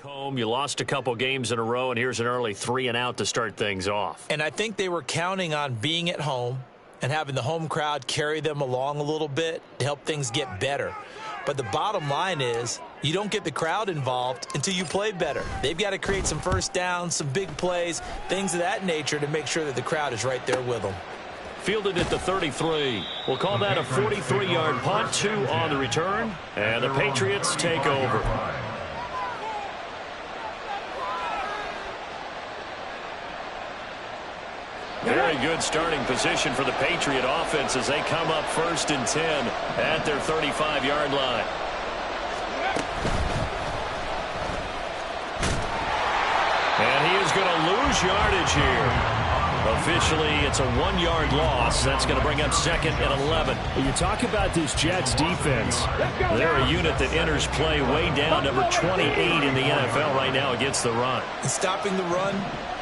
Home, you lost a couple games in a row, and here's an early 3-and-out to start things off. And I think they were counting on being at home and having the home crowd carry them along a little bit to help things get better. But the bottom line is you don't get the crowd involved until you play better. They've got to create some first downs, some big plays, things of that nature to make sure that the crowd is right there with them. Fielded at the 33. We'll call that a 43-yard punt, 2 on the return, and the Patriots take over. Very good starting position for the Patriot offense as they come up 1st and 10 at their 35-yard line. And he is going to lose yardage here. Officially, it's a 1-yard loss. That's going to bring up 2nd and 11. You talk about this Jets defense. They're a unit that enters play way down, number 28 in the NFL right now against the run. And stopping the run,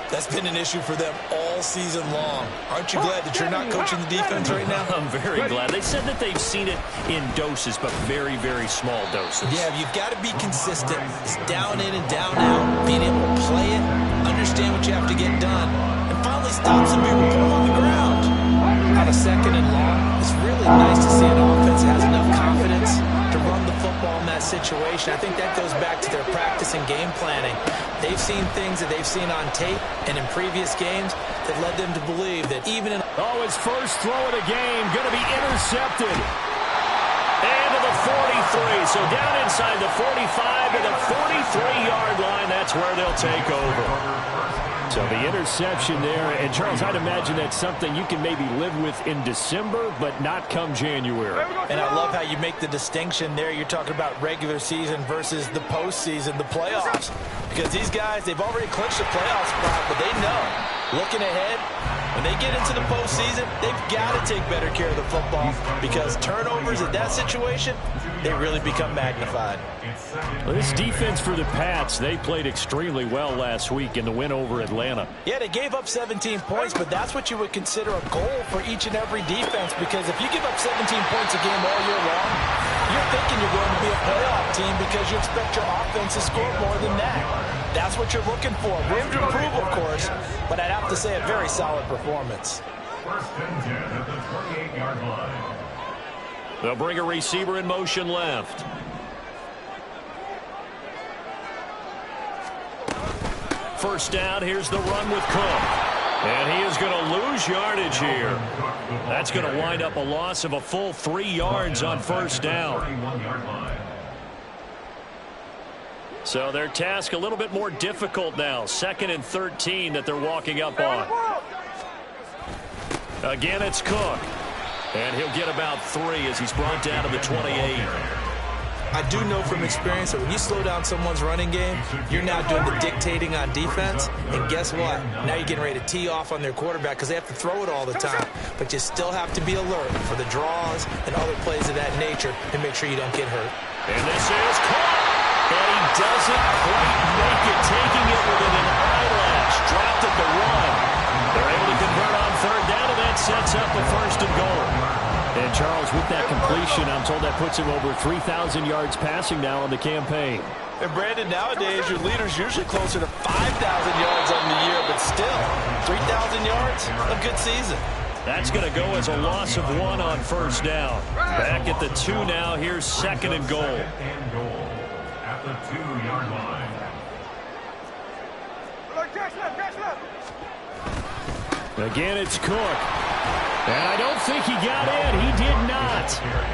that's been an issue for them all season long. Aren't you glad that you're not coaching the defense right now? I'm very glad. They said that they've seen it in doses, but very, very small doses. Yeah, you've got to be consistent. It's down in and down out, being able to play it, understand what you have to get done, and finally stop some people, put them on the ground. On a 2nd and long, it's really nice to see an offense that has enough confidence to run the football in that situation. I think that goes back to their practice and game planning. They've seen things that they've seen on tape and in previous games that led them to believe that even in... Oh, his first throw of the game going to be intercepted. And to the 43. So down inside the 45 to the 43-yard line. That's where they'll take over. So the interception there. And, Charles, I'd imagine that's something you can maybe live with in December, but not come January. And I love how you make the distinction there. You're talking about regular season versus the postseason, the playoffs. Because these guys, they've already clinched a playoff spot, but they know, looking ahead, when they get into the postseason, they've got to take better care of the football because turnovers in that situation, they really become magnified. Well, this defense for the Pats, they played extremely well last week in the win over Atlanta. Yeah, they gave up 17 points, but that's what you would consider a goal for each and every defense because if you give up 17 points a game all year long, you're thinking you're going to be a playoff team because you expect your offense to score more than that. That's what you're looking for. Room to improve, of course, but I'd have to say a very solid performance. 1st and 10 at the 28-yard line. They'll bring a receiver in motion left. First down, here's the run with Cook. And he is going to lose yardage here. That's going to wind up a loss of a full 3 yards on 1st down. So their task a little bit more difficult now. 2nd and 13 that they're walking up on. Again, it's Cook. And he'll get about 3 as he's brought down to the 28. I do know from experience that when you slow down someone's running game, you're now doing the dictating on defense. And guess what? Now you're getting ready to tee off on their quarterback because they have to throw it all the time. But you still have to be alert for the draws and other plays of that nature to make sure you don't get hurt. And this is caught. And he doesn't quite make it, taking it within an eyelash. Dropped at the 1. They're able to convert on 3rd down, and that sets up a 1st and goal. And, Charles, with that completion, I'm told that puts him over 3,000 yards passing now on the campaign. And, Brandon, nowadays your leader's usually closer to 5,000 yards on the year, but still, 3,000 yards, a good season. That's going to go as a loss of 1 on 1st down. Back at the 2 now. Here's 2nd and goal. At the 2-yard line. Again, it's Cook. And I don't think he got in. He did not.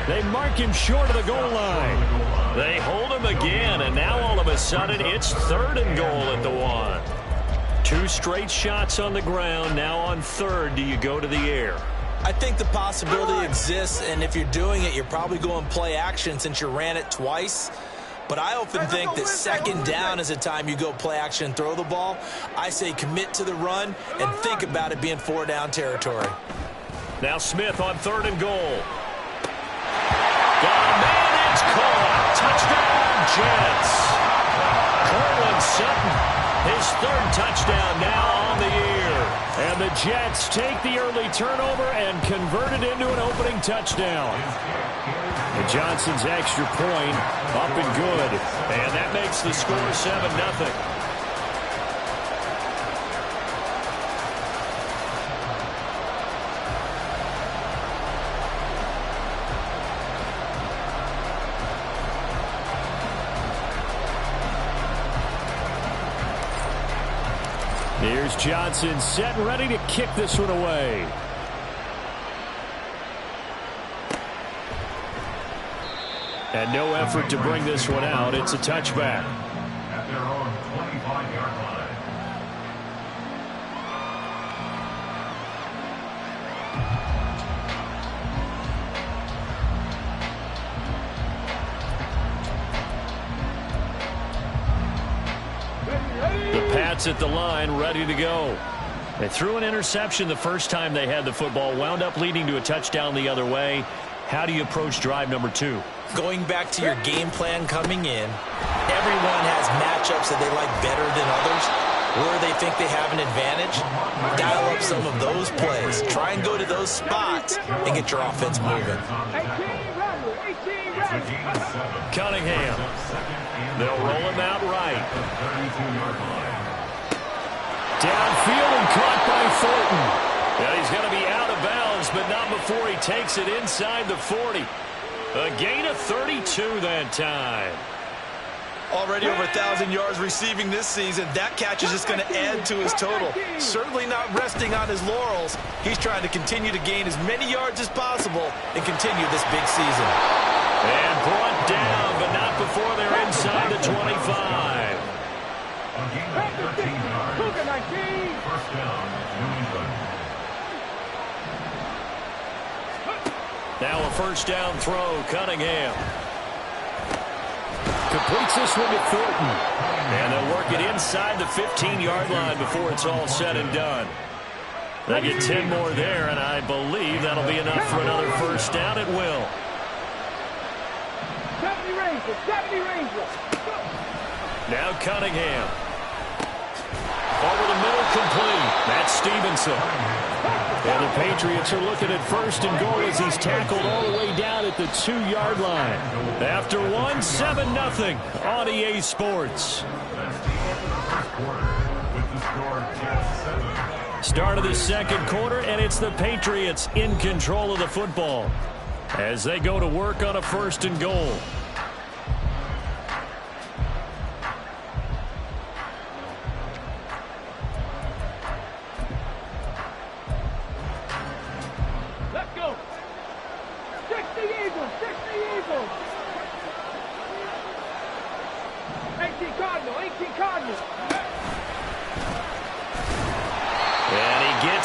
They mark him short of the goal line. They hold him again, and now all of a sudden it's 3rd and goal at the 1. 2 straight shots on the ground. Now on 3rd, do you go to the air? I think the possibility exists, and if you're doing it, you're probably going play action since you ran it twice. But I often think that 2nd down is a time you go play action and throw the ball. I say commit to the run and think about it being 4-down territory. Now Smith on 3rd and goal. Got a man, it's caught. Touchdown, Jets. Cortland Sutton, his 3rd touchdown now on the year. And the Jets take the early turnover and convert it into an opening touchdown. And Johnson's extra point up and good. And that makes the score 7-0. Here's Johnson set and ready to kick this one away. And no effort to bring this one out. It's a touchback. At their own 25-yard line. Pats at the line, ready to go. They threw an interception the first time they had the football, wound up leading to a touchdown the other way. How do you approach drive number 2? Going back to your game plan coming in, everyone has matchups that they like better than others. Where they think they have an advantage, dial up some of those plays. Try and go to those spots and get your offense moving. Cunningham. They'll roll him out right. Downfield and caught by Thornton. Yeah, he's going to be out of bounds, but not before he takes it inside the 40. A gain of 32 that time. Already over 1,000 yards receiving this season. That catch is just going to add to his total. Certainly not resting on his laurels. He's trying to continue to gain as many yards as possible and continue this big season. And brought down, but not before they're inside the 25. A gain of 13 yards. First down, New England. Now a first down throw, Cunningham. Completes this one to Thornton. And they'll work it inside the 15-yard line before it's all said and done. They get 10 more there, and I believe that'll be enough for another first down. It will. 70 Rangers. Now Cunningham. Over the middle, complete. That's Stevenson. And the Patriots are looking at first and goal as he's tackled all the way down at the 2-yard line. After 1, 7-0 on EA Sports. Start of the second quarter, and it's the Patriots in control of the football as they go to work on a first and goal.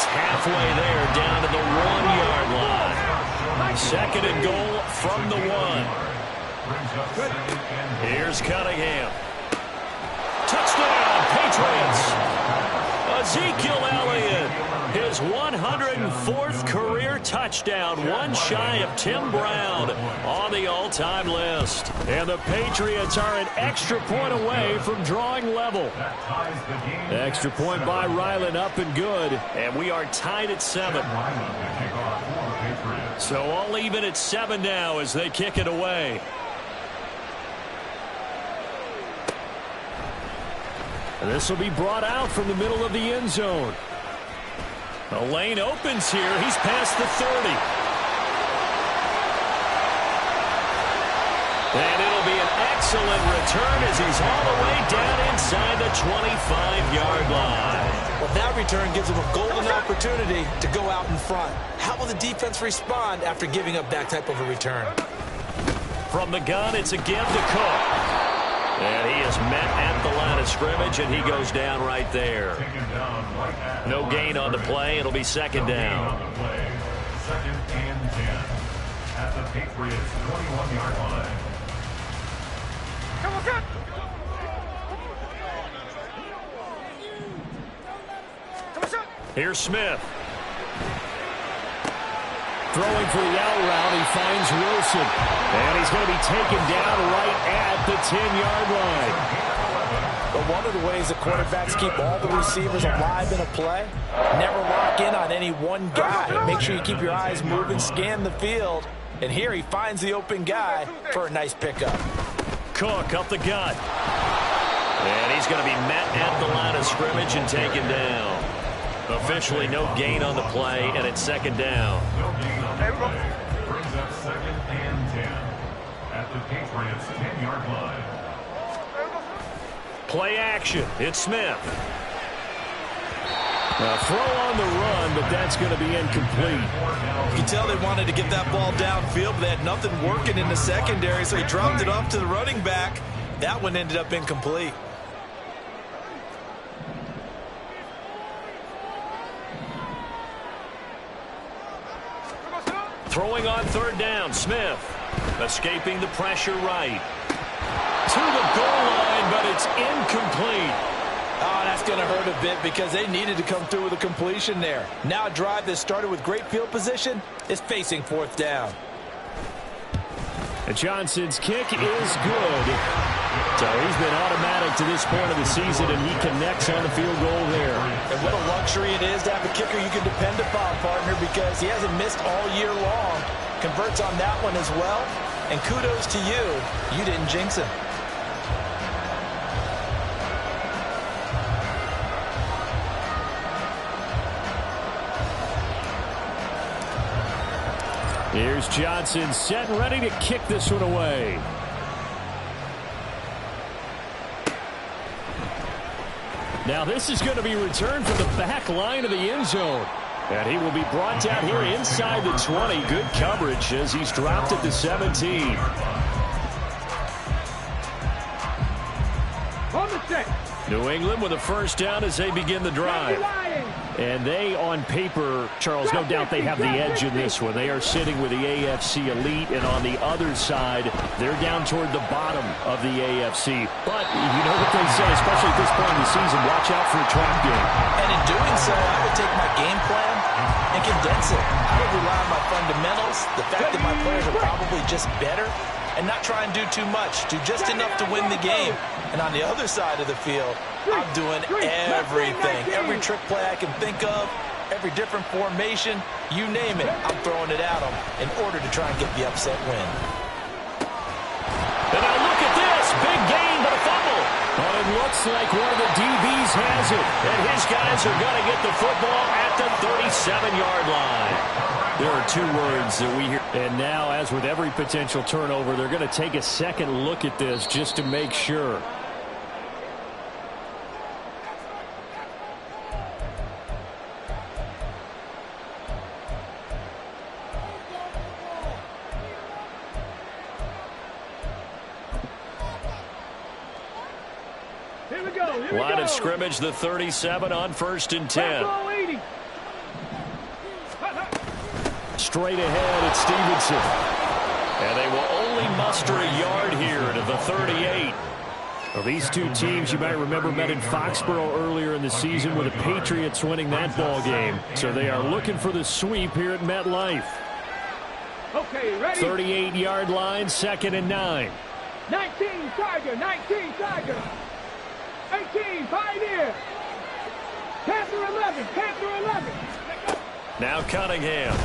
Halfway there, down to the 1-yard line. Second and goal from the 1. Here's Cunningham. Touchdown, Patriots. Ezekiel Elliott, his 104th career touchdown, one shy of Tim Brown on the all-time list. And the Patriots are an extra point away from drawing level. Extra point by Ryland, up and good. And we are tied at 7. So all even at 7 now as they kick it away. And this will be brought out from the middle of the end zone. The lane opens here. He's past the 30. And it'll be an excellent return as he's all the way down inside the 25-yard line. Well, that return gives him a golden opportunity to go out in front. How will the defense respond after giving up that type of a return? From the gun, it's a give to Cook. And he is met at the line of scrimmage, and he goes down right there. No gain on the play. It'll be second down. Second and 10 at the Patriots 21-yard line. Come on, cut! Come on, shot! Here's Smith. Throwing for the out route, he finds Wilson. And he's going to be taken down right at the 10-yard line. But one of the ways the quarterbacks keep all the receivers alive in a play, never lock in on any one guy. Make sure you keep your eyes moving, scan the field. And here he finds the open guy for a nice pickup. Cook up the gut. And he's going to be met at the line of scrimmage and taken down. Officially no gain on the play, and it's second down. No gain on the play. Brings up 2nd and 10 at the Patriots' 10-yard line. Play action. It's Smith. A throw on the run, but that's going to be incomplete. You can tell they wanted to get that ball downfield, but they had nothing working in the secondary, so he dropped it off to the running back. That one ended up incomplete. Throwing on 3rd down, Smith. Escaping the pressure right. To the goal line, but it's incomplete. Oh, that's going to hurt a bit because they needed to come through with a completion there. Now a drive that started with great field position is facing 4th down. And Johnson's kick is good. So he's been automatic to this point of the season, and he connects on the field goal there. And what a luxury it is to have a kicker you can depend upon, partner, because he hasn't missed all year long. Converts on that one as well. And kudos to you. You didn't jinx him. Here's Johnson set and ready to kick this one away. Now this is going to be returned from the back line of the end zone. And he will be brought down here inside the 20. Good coverage as he's dropped at the 17. On the set. New England with a 1st down as they begin the drive. And they, on paper, Charles, no doubt they have the edge in this one. They are sitting with the AFC elite, and on the other side, they're down toward the bottom of the AFC. But you know what they say, especially at this point in the season, watch out for a trap game. And in doing so, I would take my game plan and condense it. I would rely on my fundamentals, the fact that my players are probably just better, and not try and do too much, do just enough to win the game. And on the other side of the field, I'm doing everything. Every trick play I can think of, every different formation, you name it, I'm throwing it at them in order to try and get the upset win. And now look at this. Big gain, but a fumble. But it looks like one of the DBs has it. And his guys are going to get the football at the 37-yard line. There are 2 words that we hear. And now, as with every potential turnover, they're going to take a second look at this just to make sure. Here we go. Line of scrimmage, the 37 on 1st and 10. Straight ahead, it's Stevenson. And they will only muster a yard here to the 38. Well, these 2 teams, you might remember, met in Foxborough earlier in the season with the Patriots winning that ball game. So they are looking for the sweep here at MetLife. Okay, ready? 38-yard line, 2nd and 9. 19, Tiger. 19, Tiger. 18, Pioneer. Panther 11. Panther 11. Now Cunningham.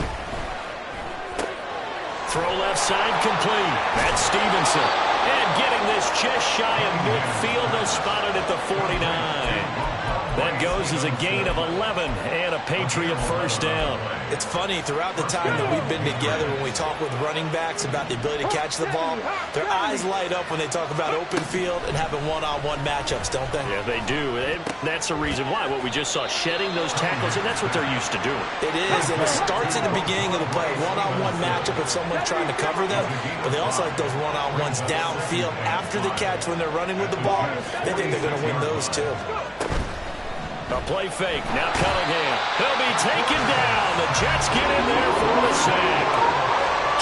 Throw left side complete. That's Stevenson. And getting this just shy of midfield. They'll spot it at the 49. That goes as a gain of 11 and a Patriot 1st down. It's funny, throughout the time that we've been together, when we talk with running backs about the ability to catch the ball, their eyes light up when they talk about open field and having one-on-one matchups, don't they? Yeah, they do. And that's the reason why. What we just saw, shedding those tackles, and that's what they're used to doing. It is, and it starts at the beginning of the play. One-on-one matchup if someone's trying to cover them, but they also like those one-on-ones downfield after the catch when they're running with the ball. They think they're going to win those, too. A play fake. Now Cunningham. He'll be taken down. The Jets get in there for the sack.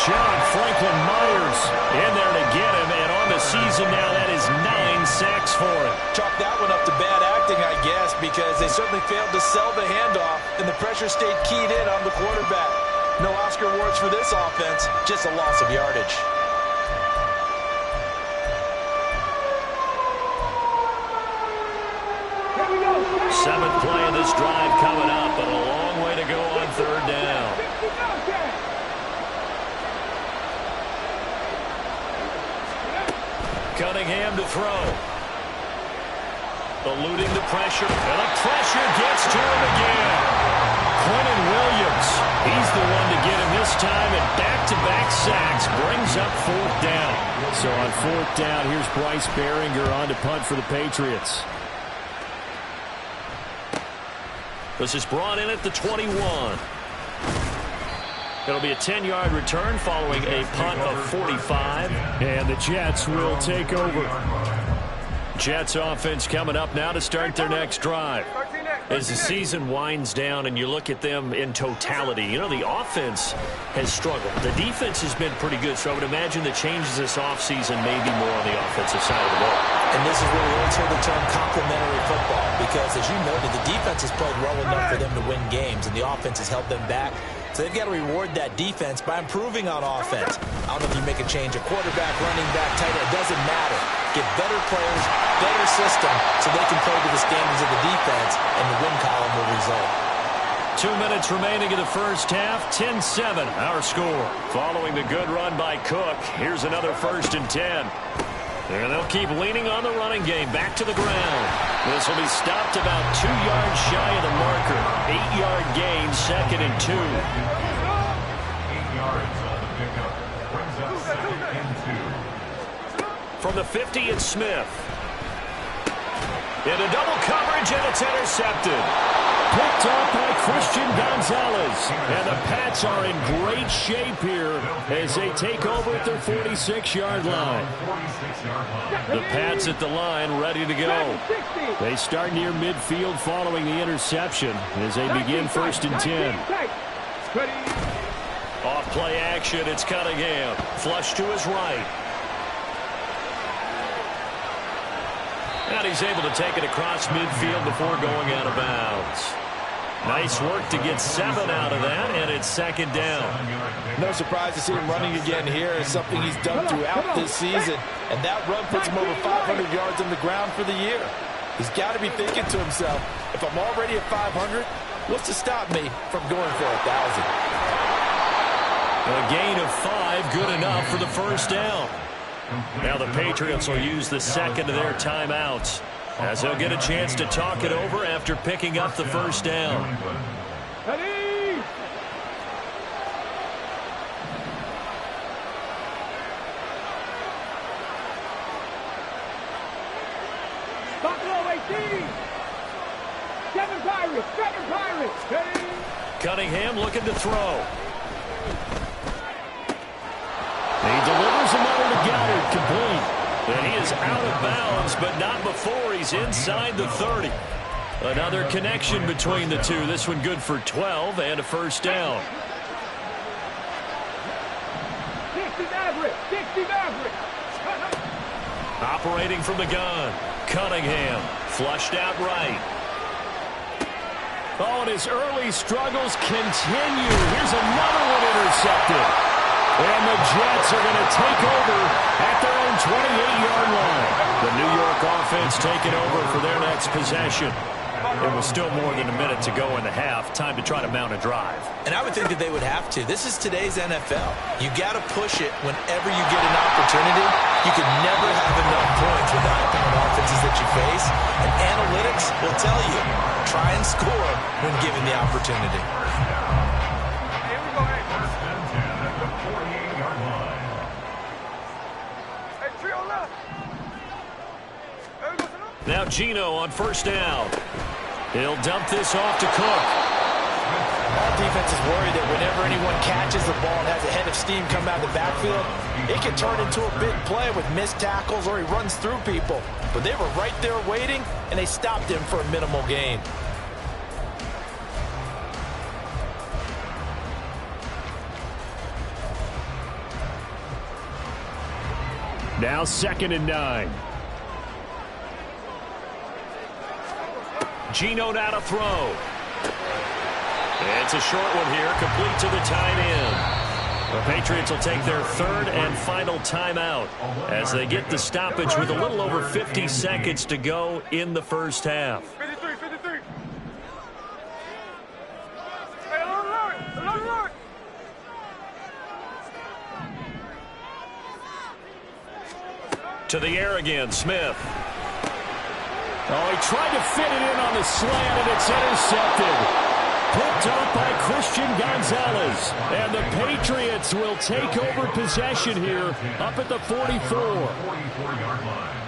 John Franklin Myers in there to get him. And on the season now, that is 9 sacks for him. Chalk that one up to bad acting, I guess, because they certainly failed to sell the handoff, and the pressure stayed keyed in on the quarterback. No Oscar awards for this offense, just a loss of yardage. Seventh play of this drive coming up, but a long way to go on third down. Cunningham to throw. Eluding the pressure, and the pressure gets to him again. Quentin Williams, he's the one to get him this time, and back-to-back sacks brings up fourth down. So on fourth down, here's Bryce Behringer on to punt for the Patriots. This is brought in at the 21. It'll be a 10-yard return following a punt of 45. And the Jets will take over. Jets offense coming up now to start their next drive. As the season winds down and you look at them in totality, you know, the offense has struggled. The defense has been pretty good, so I would imagine the changes this offseason may be more on the offensive side of the ball. And this is where we always hear the term complementary football, because as you noted, the defense has played well enough for them to win games, and the offense has held them back. So they've got to reward that defense by improving on offense. I don't know if you make a change, a quarterback, running back, tight end, it doesn't matter. Get better players, better system, so they can play to the standards of the defense, and the win column will result. 2 minutes remaining in the first half, 10-7 our score. Following the good run by Cook, here's another 1st and 10. And they'll keep leaning on the running game, back to the ground. This will be stopped about 2 yards shy of the marker. 8-yard gain, 2nd and 2. 8 yards on the pickup. Brings up 2nd and 2. From the 50, it's Smith. Into double coverage, and it's intercepted. Picked up by Christian Gonzalez. And the Pats are in great shape here as they take over at their 46-yard line. The Pats at the line, ready to go. They start near midfield following the interception as they begin 1st and 10. Off play action, it's Cunningham. Flush to his right. And he's able to take it across midfield before going out of bounds. Nice work to get 7 out of that, and it's 2nd down. No surprise to see him running again here. It's something he's done throughout this season, and that run puts him over 500 yards on the ground for the year. He's got to be thinking to himself, if I'm already at 500, what's to stop me from going for 1,000? A gain of 5, good enough for the 1st down. Now the Patriots will use the 2nd of their timeouts, as they'll get a chance to talk it over after picking up the 1st down. Ready? Buffalo 18. 7 Pirates. 7 Pirates. Ready? Cunningham looking to throw. He delivers another to Goddard, complete. And he is out of bounds, but not before he's inside the 30. Another connection between the two. This one good for 12 and a 1st down. 60 Maverick. 60 Maverick. Operating from the gun. Cunningham flushed out right. Oh, and his early struggles continue. Here's another one intercepted. And the Jets are going to take over at their own 28-yard line. The New York offense taking over for their next possession. It was still more than a minute to go in the half. Time to try to mount a drive. And I would think that they would have to. This is today's NFL. You got to push it whenever you get an opportunity. You can never have enough points with the high-powered offenses that you face. And analytics will tell you, try and score when given the opportunity. Now Geno on 1st down. He'll dump this off to Cook. Our defense is worried that whenever anyone catches the ball and has a head of steam come out of the backfield, it can turn into a big play with missed tackles or he runs through people. But they were right there waiting, and they stopped him for a minimal gain. Now 2nd and 9. Geno now to throw. It's a short one here, complete to the tight end. The Patriots will take their 3rd and final timeout as they get the stoppage with a little over 50 seconds to go in the 1st half. 53. To the air again, Smith. Oh, he tried to fit it in on the slant, and it's intercepted. Picked up by Christian Gonzalez. And the Patriots will take over possession here up at the 44. 44-yard line.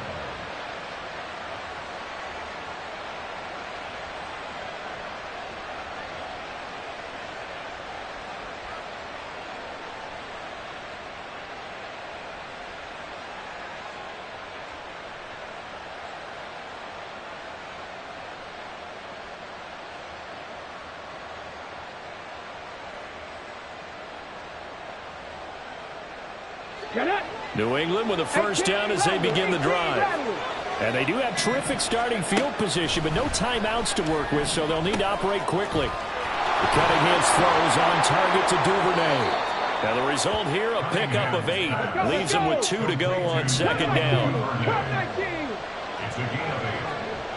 New England with a first down as they begin the drive. And they do have terrific starting field position, but no timeouts to work with, so they'll need to operate quickly. The Cunningham's throws on target to Duvernay. Now the result here, a pickup of 8. Leaves them with 2 to go on second down. It's a gain of 8.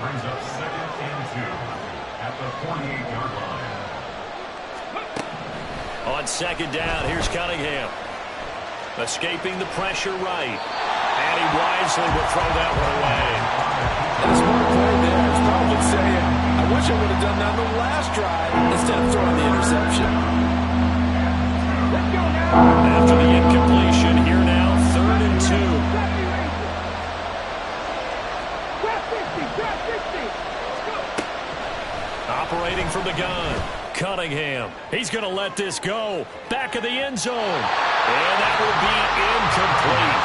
Brings up 2nd and 2 at the 48-yard line. On second down, here's Cunningham. Escaping the pressure right. And he wisely will throw that one away. And a smart play there. He's probably saying, I wish I would have done that on the last drive instead of throwing the interception. After the incompletion, here now, 3rd and 2. Operating from the gun. Cunningham. He's going to let this go. Back of the end zone. And that will be incomplete.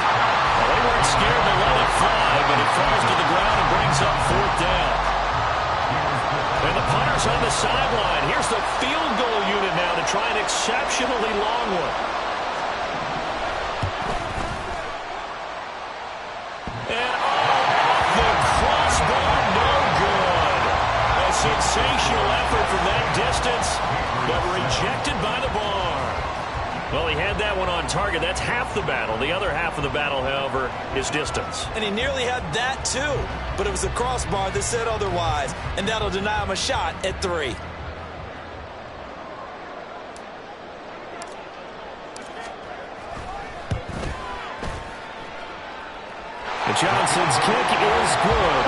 Well, they weren't scared to let it fly, but it falls to the ground and brings up 4th down. And the punter's on the sideline. Here's the field goal unit now to try an exceptionally long one. And off the crossbar, no good. A sensational effort from that distance, but rejected by the bar. Well, he had that one on target. That's half the battle. The other half of the battle, however, is distance. And he nearly had that, too. But it was the crossbar that said otherwise. And that'll deny him a shot at 3. And Johnson's kick is good.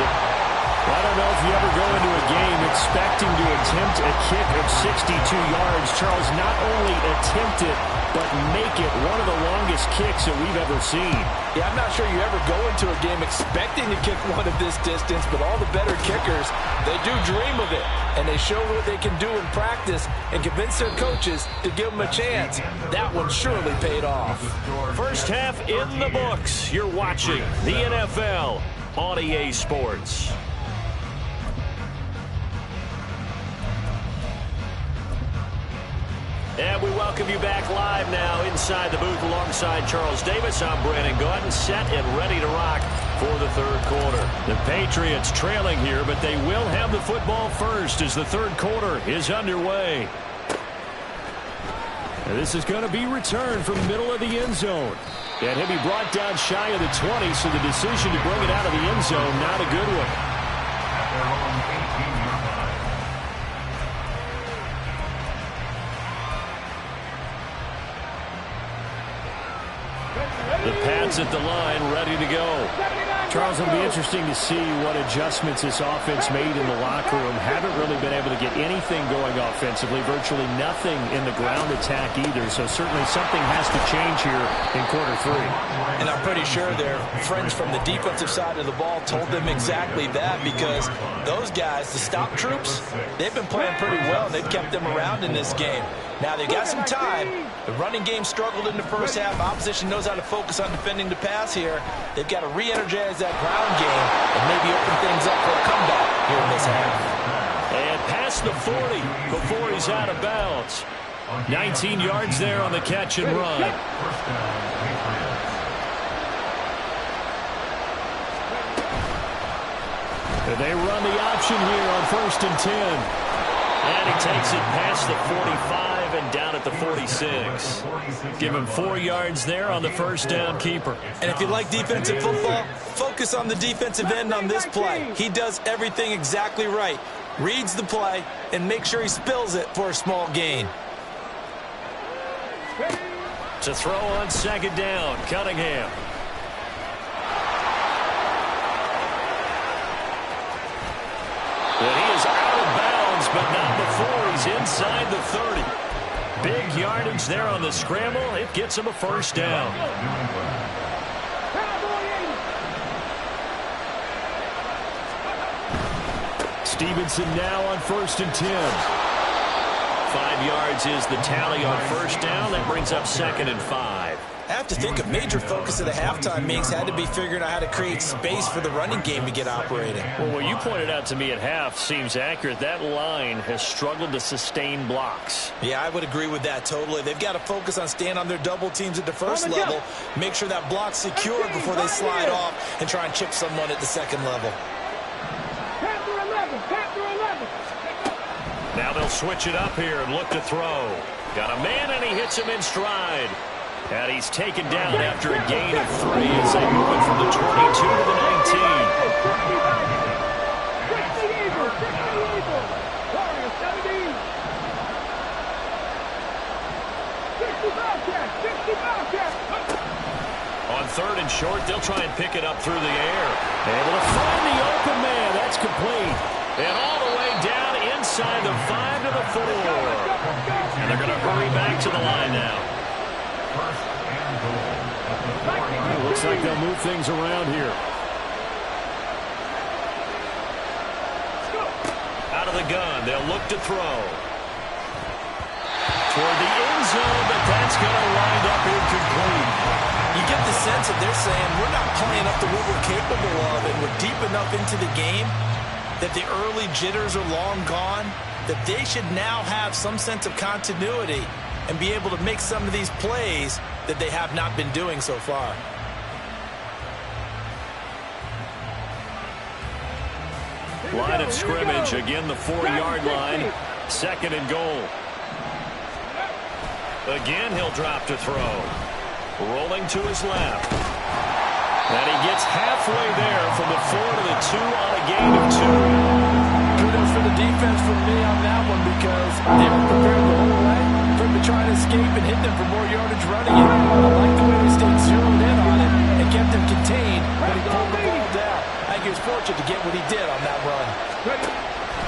I don't know if you ever go into a game expecting to attempt a kick of 62 yards. Charles, not only attempt it, but make it one of the longest kicks that we've ever seen. Yeah, I'm not sure you ever go into a game expecting to kick one of this distance, but all the better kickers, they do dream of it. And they show what they can do in practice and convince their coaches to give them a chance. That one surely paid off. First half in the books. You're watching the NFL on EA Sports. And we welcome you back live now inside the booth alongside Charles Davis. I'm Brandon Gaudin, set and ready to rock for the 3rd quarter. The Patriots trailing here, but they will have the football first as the 3rd quarter is underway. And this is going to be returned from the middle of the end zone. And he'll be brought down shy of the 20, so the decision to bring it out of the end zone, not a good one. At their own 18-yard line. The Pats at the line, ready to go. Charles, it'll be interesting to see what adjustments this offense made in the locker room. Haven't really been able to get anything going offensively, virtually nothing in the ground attack either. So certainly something has to change here in quarter 3. And I'm pretty sure their friends from the defensive side of the ball told them exactly that, because those guys, the stop troops, they've been playing pretty well. They've kept them around in this game. Now they've got some time. The running game struggled in the first half. Opposition knows how to focus on defending the pass here. They've got to re-energize that ground game and maybe open things up for a comeback here in this half. And past the 40 before he's out of bounds. 19 yards there on the catch and run. And they run the option here on 1st and 10. And he takes it past the 45 and down at the 46. Give him 4 yards there on the first down keeper. And if you like defensive football, focus on the defensive end on this play. He does everything exactly right. Reads the play and make sure he spills it for a small gain. To throw on second down, Cunningham. is inside the 30. Big yardage there on the scramble. It gets him a first down. Stevenson now on 1st and 10. 5 yards is the tally on first down. That brings up 2nd and 5. I have to think a major focus of the halftime meetings had to be figuring out how to create space for the running game to get operating. Well, what you pointed out to me at half seems accurate. That line has struggled to sustain blocks. Yeah, I would agree with that totally. They've got to focus on staying on their double teams at the first level, make sure that block's secure before they slide off and try and chip someone at the second level. Now they'll switch it up here and look to throw. Got a man, and he hits him in stride. And he's taken down after a gain of 3 as they move it from the 22 to the 19. On 3rd and short, they'll try and pick it up through the air. Able to find the open man. That's complete. And all the way down inside the 5 to the 4. And they're going to hurry back to the line now. It looks like they'll move things around here. Out of the gun, they'll look to throw. Toward the end zone, but that's going to wind up incomplete. You get the sense that they're saying we're not playing up to what we're capable of, and we're deep enough into the game that the early jitters are long gone, that they should now have some sense of continuity and be able to make some of these plays that they have not been doing so far. Line of scrimmage, again the 4-yard line. 2nd and goal. Again, he'll drop to throw. Rolling to his left. And he gets halfway there from the 4 to the 2 on a gain of 2. Kudos for the defense from me on that one because they were prepared the whole way for him to try and escape and hit them for more yardage running it. I like the way they stayed zeroed in on it and kept him contained when he pulled the ball down. I think he was fortunate to get what he did on that run.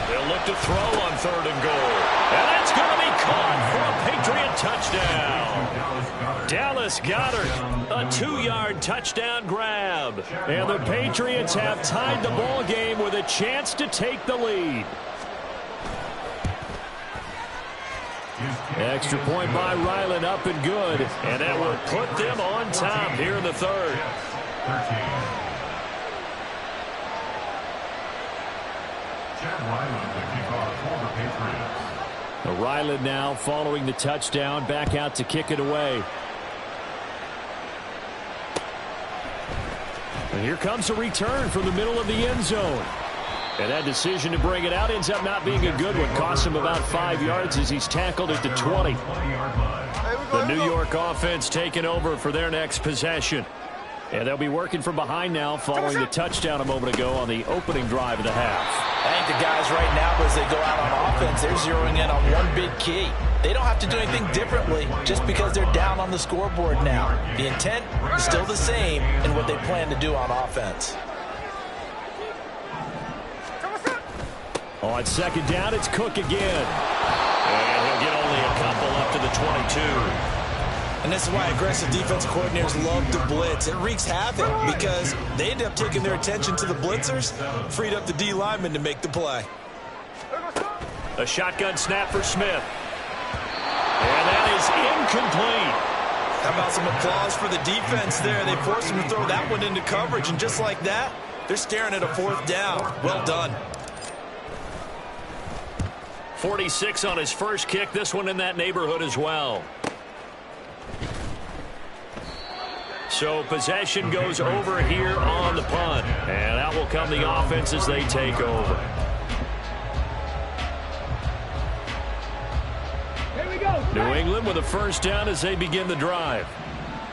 They'll look to throw on 3rd and goal. And that's going to be caught for a Patriot touchdown. Dallas Goedert, a 2-yard touchdown grab. And the Patriots have tied the ball game with a chance to take the lead. Extra point by Ryland, up and good. And that will put them on top here in the 3rd. Ryland now following the touchdown, back out to kick it away. And here comes a return from the middle of the end zone. And that decision to bring it out ends up not being a good one. Costs him about 5 yards as he's tackled at the 20. The New York offense taking over for their next possession. And they'll be working from behind now following the touchdown a moment ago on the opening drive of the half. I think the guys right now, as they go out on offense, they're zeroing in on one big key. They don't have to do anything differently just because they're down on the scoreboard now. The intent is still the same in what they plan to do on offense. On 2nd down, it's Cook again. And he'll get only a couple up to the 22. And this is why aggressive defense coordinators love to blitz. It wreaks havoc because they end up taking their attention to the blitzers, freed up the D lineman to make the play. A shotgun snap for Smith. And that is incomplete. How about some applause for the defense there? They forced him to throw that one into coverage, and just like that, they're staring at a 4th down. Well done. 46 on his first kick. This one in that neighborhood as well. So possession goes over here on the punt. And out will come the offense as they take over. Here we go. New England with a first down as they begin the drive.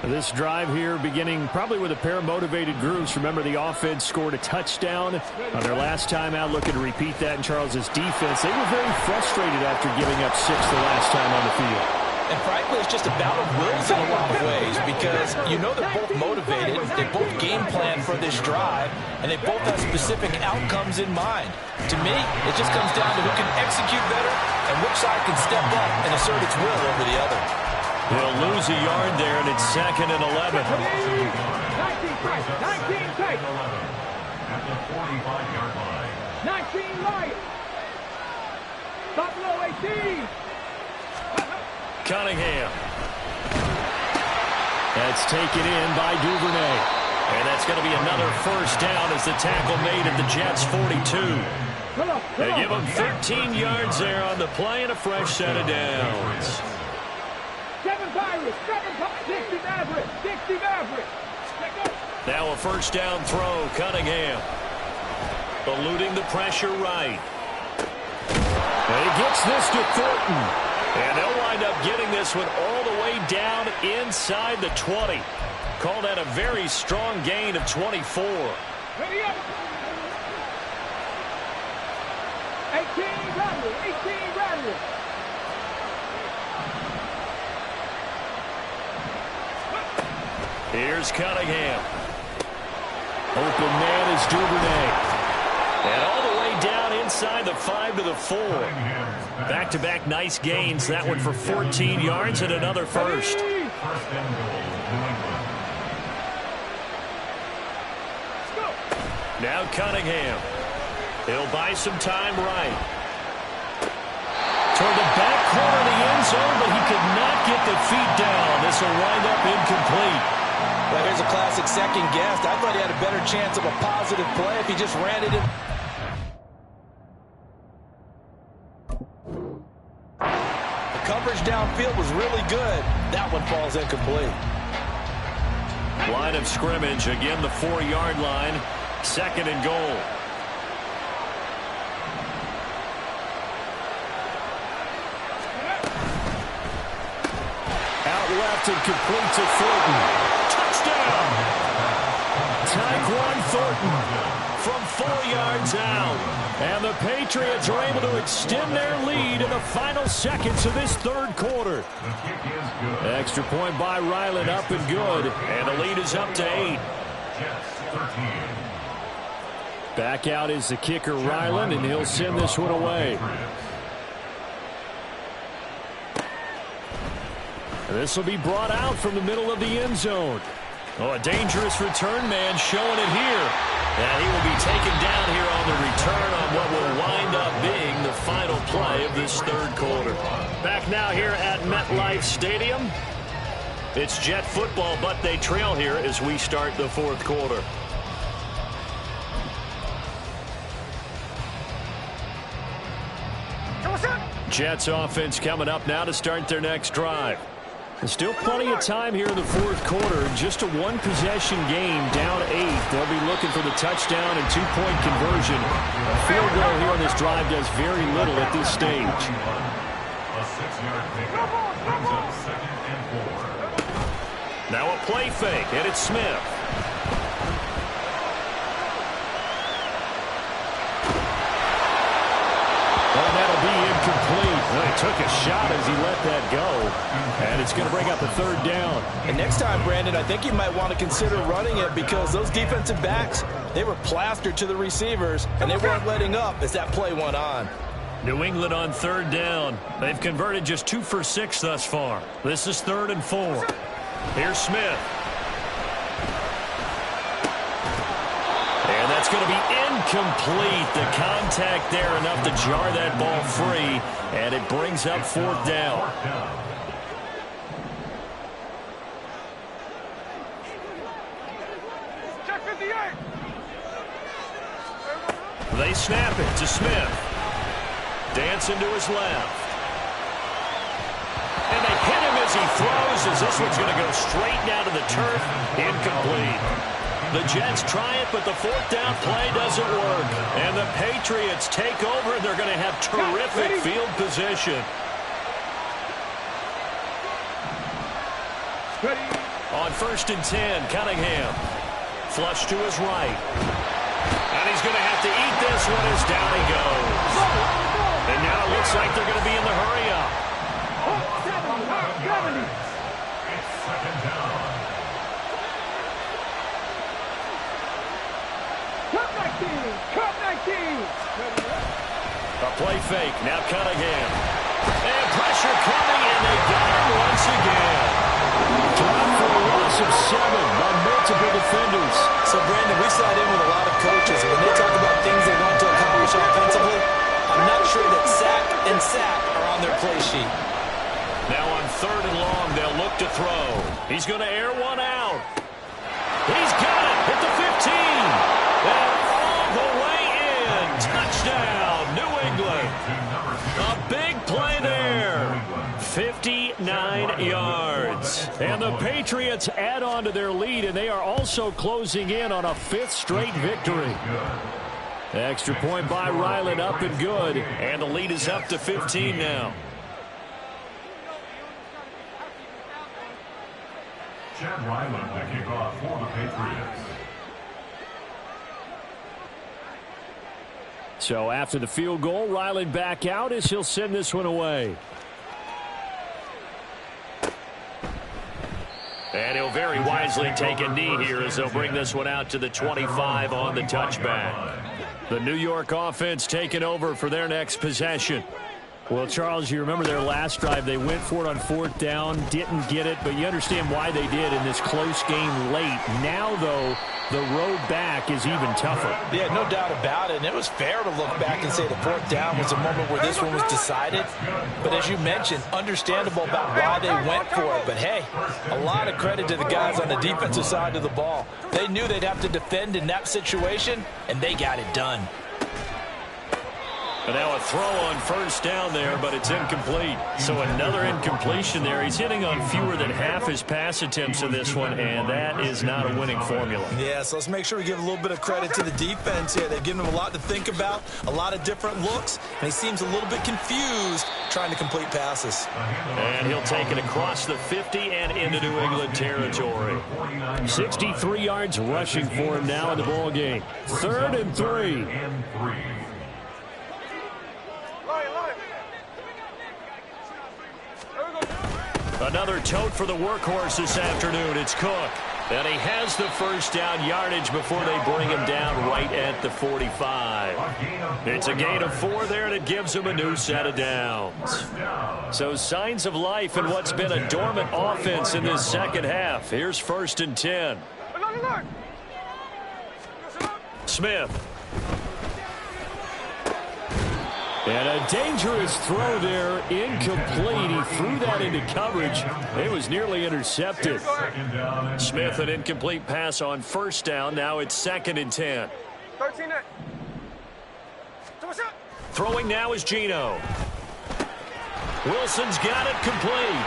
This drive here beginning probably with a pair of motivated groups. Remember, the offense scored a touchdown on their last time out, looking to repeat that in Charles's defense. They were very frustrated after giving up 6 the last time on the field. And frankly, it's just a battle of wills in a lot of ways because you know they're both motivated, they both game plan for this drive, and they both have specific outcomes in mind. To me, it just comes down to who can execute better and which side can step up and assert its will over the other. They'll lose a yard there, and it's 2nd and 11. 19 tight. 19 tight. At the 45-yard line. 19 Lions. Buffalo 18. Cunningham. That's taken in by Duvernay. And that's going to be another first down as the tackle made at the Jets' 42. They give them 13 yards there on the play and a fresh set of downs. 7 Pirates. 60 Mavericks. 60 Mavericks. Now a first down throw, Cunningham. Eluding the pressure right. And he gets this to Thornton. And they'll wind up getting this one all the way down inside the 20. Call that a very strong gain of 24. Ready up. 18 Radley. 18 Radley. Here's Cunningham. Open man is Duvernay. And all the way down inside the 5 to the 4. Back-to-back nice gains. That one for 14 yards and another first. First and goal, New England. Now Cunningham. He'll buy some time right. Toward the back corner of the end zone, but he could not get the feet down. This will wind up incomplete. Well, here's a classic second guess. I thought he had a better chance of a positive play if he just ran it in. The coverage downfield was really good. That one falls incomplete. Line of scrimmage, again the 4-yard line. 2nd and goal. Out left and complete to Thornton. Touchdown! Tyquan Thornton from 4 yards out. And the Patriots are able to extend their lead in the final seconds of this 3rd quarter. The kick is good. Extra point by Ryland, up and good. And the lead is up to 8. Jets 13. Back out is the kicker, Ryland, and he'll send this one away. This will be brought out from the middle of the end zone. Oh, a dangerous return man showing it here. And he will be taken down here on the return on what will wind up being the final play of this 3rd quarter. Back now here at MetLife Stadium. It's Jet football, but they trail here as we start the 4th quarter. Jets offense coming up now to start their next drive. There's still plenty of time here in the 4th quarter. Just a 1-possession game, down 8. They'll be looking for the touchdown and 2-point conversion. A field goal here on this drive does very little at this stage. A 6-yard pickup brings up 2nd and 4. Now a play fake, and it's Smith. And that'll be incomplete. Well, he took a shot as he let that go. And it's going to bring up a 3rd down. And next time, Brandon, I think you might want to consider running it because those defensive backs, they were plastered to the receivers, and they weren't letting up as that play went on. New England on 3rd down. They've converted just 2 for 6 thus far. This is 3rd and 4. Here's Smith. And that's going to be incomplete. The contact there enough to jar that ball free, and it brings up 4th down. They snap it to Smith. Dancing to his left. And they hit him as he throws, as this one's going to go straight down to the turf. Incomplete. The Jets try it, but the 4th down play doesn't work. And the Patriots take over, and they're going to have terrific field position. On 1st and 10, Cunningham. Flush to his right. And he's going to have to eat this one as down he goes. And now it looks like they're going to be in the hurry-up. Cut 19. Cut 19. A play fake. Now Cunningham. And pressure coming, and they got him once again. Dropped for a loss of 7 by multiple defenders. So, Brandon, we sat in with a lot of coaches. When they talk about things they want to accomplish offensively, I'm not sure that sack and sack are on their play sheet. Now on 3rd and long, they'll look to throw. He's going to air one out. He's got it at the 15. And all the way in. Touchdown, New England. A big play there. 59 yards. And the Patriots add on to their lead, and they are also closing in on a 5th straight victory. Extra point by Ryland, up and good. And the lead is up to 15 now. Chad Ryland to kick off for the Patriots. So after the field goal, Ryland back out as he'll send this one away. And he'll very wisely take a knee here as they'll bring this one out to the 25 on the touchback. The New York offense taking over for their next possession. Well, Charles, you remember their last drive. They went for it on 4th down, didn't get it, but you understand why they did in this close game late. Now, though, the road back is even tougher. Yeah, no doubt about it. And it was fair to look back and say the 4th down was a moment where this one was decided. But as you mentioned, understandable about why they went for it. But, hey, a lot of credit to the guys on the defensive side of the ball. They knew they'd have to defend in that situation, and they got it done. And now a throw on 1st down there, but it's incomplete. So another incompletion there. He's hitting on fewer than half his pass attempts in this one, and that is not a winning formula. Yeah, so let's make sure we give a little bit of credit to the defense here. They've given him a lot to think about, a lot of different looks, and he seems a little bit confused trying to complete passes. And he'll take it across the 50 and into New England territory. 63 yards rushing for him now in the ball game. 3rd and 3. Another tote for the workhorse this afternoon. It's Cook. And he has the 1st down yardage before they bring him down right at the 45. It's a gain of 4 there, and it gives him a new set of downs. So signs of life in what's been a dormant offense in this second half. Here's 1st and 10. Smith. And a dangerous throw there, incomplete. He threw that into coverage. It was nearly intercepted. Smith, an incomplete pass on 1st down. Now it's 2nd and 10. Throwing now is Geno. Wilson's got it complete.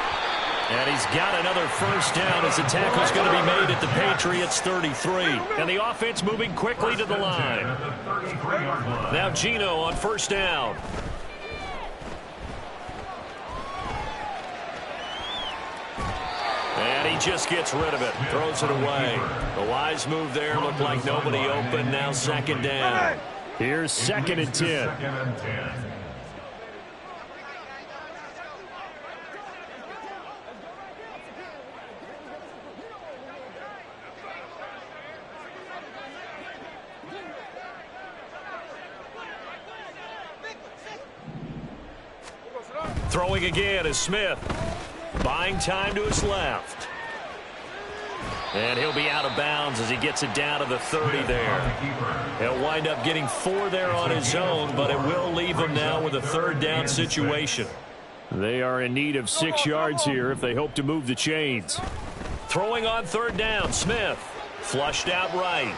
And he's got another 1st down as the tackle's going to be made at the Patriots' 33. And the offense moving quickly to the line. Now Geno on 1st down. And he just gets rid of it. Throws it away. The wise move there. Looked like nobody open. Now 2nd down. Here's 2nd and 10. Throwing again is Smith. Buying time to his left. And he'll be out of bounds as he gets it down to the 30 there. He'll wind up getting 4 there on his own, but it will leave him now with a 3rd down situation. They are in need of 6 yards here if they hope to move the chains. Throwing on 3rd down, Smith. Flushed out right.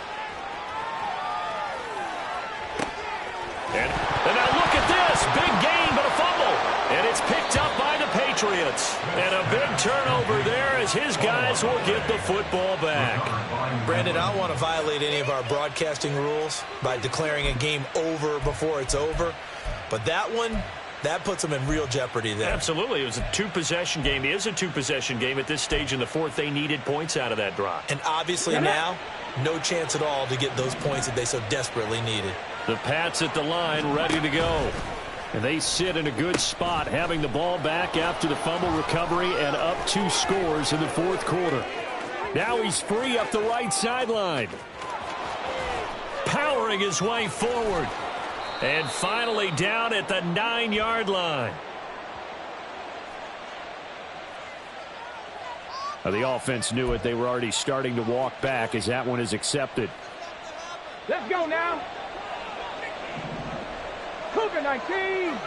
And now look at this. Big gain, but a fumble. And it's picked up by the Patriots. And a big turnover there as his guys will get the football back. Brandon, I don't want to violate any of our broadcasting rules by declaring a game over before it's over. But that one, that puts them in real jeopardy there. Absolutely. It was a 2-possession game. It is a 2-possession game at this stage in the 4th. They needed points out of that drive. And obviously now, no chance at all to get those points that they so desperately needed. The Pats at the line, ready to go. And they sit in a good spot, having the ball back after the fumble recovery and up 2 scores in the 4th quarter. Now he's free up the right sideline. Powering clambering his way forward. And finally down at the 9-yard line. The offense knew it. They were already starting to walk back as that one is accepted. Let's go now. Cougar 19.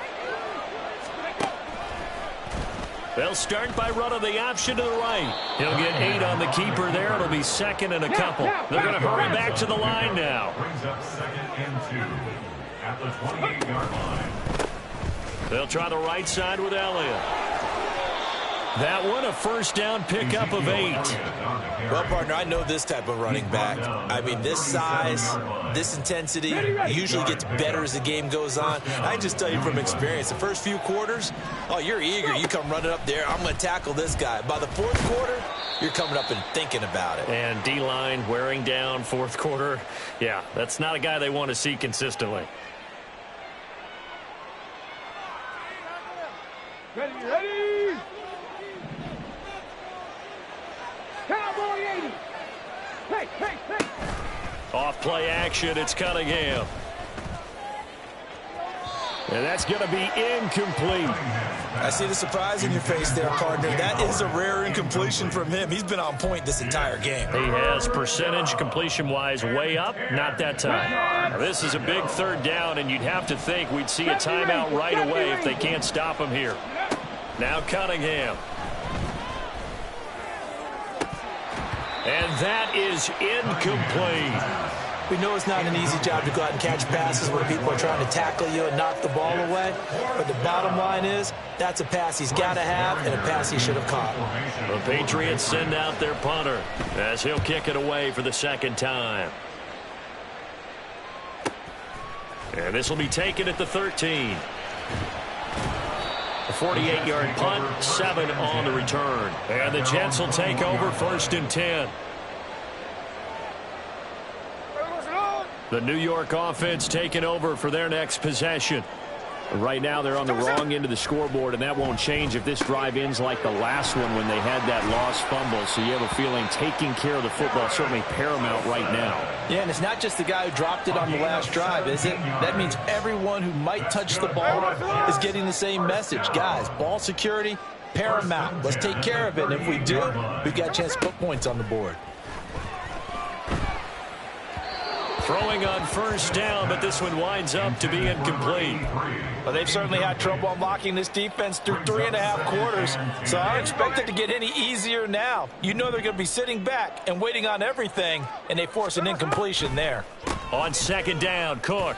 They'll start by running the option to the right. He'll get 8 on the keeper there. It'll be second and a couple. They're going to hurry back to the line now. Brings up 2nd and 2 at the 28-yard line. They'll try the right side with Elliott. That one, a first down pickup of 8. Well, partner, I know this type of running back. I mean, this size, this intensity usually gets better as the game goes on. I just tell you from experience, the first few quarters, oh, you're eager. You come running up there, I'm going to tackle this guy. By the fourth quarter, you're coming up and thinking about it. And D-line wearing down fourth quarter. Yeah, that's not a guy they want to see consistently. Ready, ready. Cowboy 80. Hey, hey, hey. Off play action, it's Cunningham. And that's going to be incomplete. I see the surprise in your face there, partner. That is a rare incompletion from him. He's been on point this entire game. He has percentage completion-wise way up, not that time. Now, this is a big third down, and you'd have to think we'd see a timeout right away if they can't stop him here. Now Cunningham. And that is incomplete. We know it's not an easy job to go out and catch passes when people are trying to tackle you and knock the ball away. But the bottom line is, that's a pass he's got to have and a pass he should have caught. The Patriots send out their punter as he'll kick it away for the second time. And this will be taken at the 13. A 48-yard punt, 7 on the return. And the Jets will take over 1st and 10. The New York offense taking over for their next possession. Right now they're on the wrong end of the scoreboard, and that won't change if this drive ends like the last one when they had that lost fumble. So you have a feeling taking care of the football is certainly paramount right now. Yeah, and it's not just the guy who dropped it on the last drive, is it? That means everyone who might touch the ball is getting the same message. Guys, ball security, paramount. Let's take care of it, and if we do, we've got a chance to put points on the board. Throwing on first down, but this one winds up to be incomplete. Well, they've certainly had trouble unlocking this defense through 3.5 quarters, so I don't expect it to get any easier now. You know they're going to be sitting back and waiting on everything, and they force an incompletion there. On second down, Cook.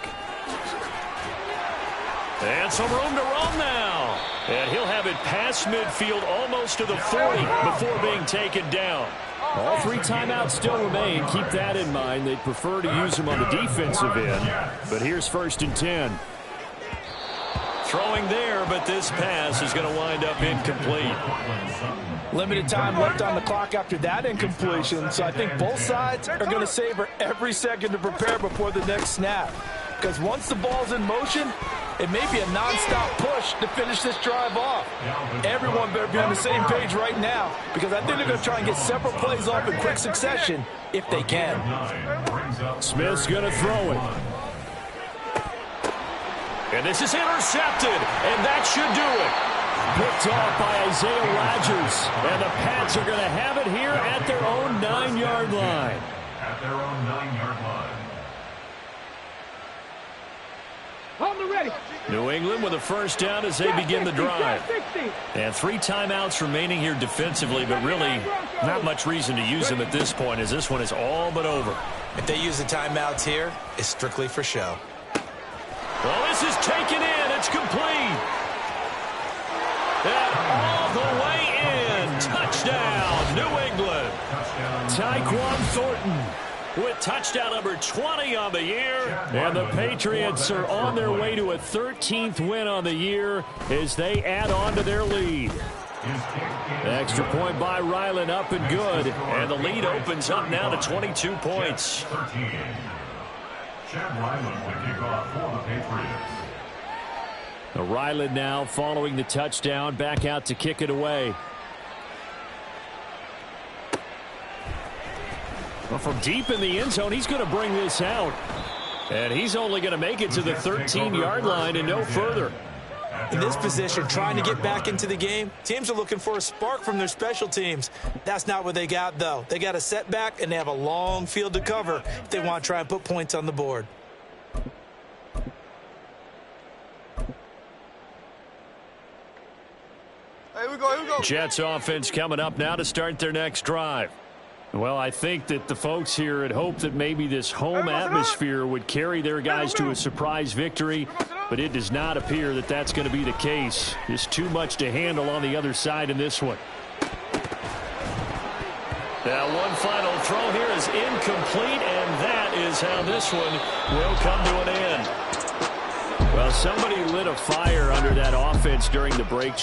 And some room to roam now. And he'll have it past midfield almost to the 40 before being taken down. All 3 timeouts still remain. Keep that in mind. They'd prefer to use them on the defensive end. But here's 1st and 10. Throwing there, but this pass is going to wind up incomplete. Limited time left on the clock after that incompletion, so I think both sides are going to savor every second to prepare before the next snap. Because once the ball's in motion, it may be a nonstop push to finish this drive off. Everyone better be on the same page right now, because I think they're going to try and get several plays off in quick succession if they can. Smith's going to throw it. And this is intercepted, and that should do it. Picked off by Isaiah Rodgers. And the Pats are going to have it here at their own 9-yard line. At their own 9-yard line. On the ready. New England with a first down as they begin the drive. 60. And 3 timeouts remaining here defensively, but really not much reason to use them at this point as this one is all but over. If they use the timeouts here, it's strictly for show. Well, this is taken in. It's complete. And all the way in. Touchdown, New England. Tyquan Thornton with touchdown number 20 on the year. And the Patriots are on their way to a 13th win on the year as they add on to their lead. Extra point by Ryland, up and good. And the lead opens up now to 22 points. Chad Ryland will kick off for the Patriots. Ryland now following the touchdown, back out to kick it away. Well, from deep in the end zone, he's going to bring this out. And he's only going to make it to the 13-yard line and no further. In this position, trying to get back into the game, teams are looking for a spark from their special teams. That's not what they got, though. They got a setback, and they have a long field to cover if they want to try and put points on the board. Here we go. Jets offense coming up now to start their next drive. Well, I think that the folks here had hoped that maybe this home atmosphere would carry their guys to a surprise victory, but it does not appear that that's going to be the case. Just too much to handle on the other side in this one. Now, one final throw here is incomplete, and that is how this one will come to an end. Well, somebody lit a fire under that offense during the break.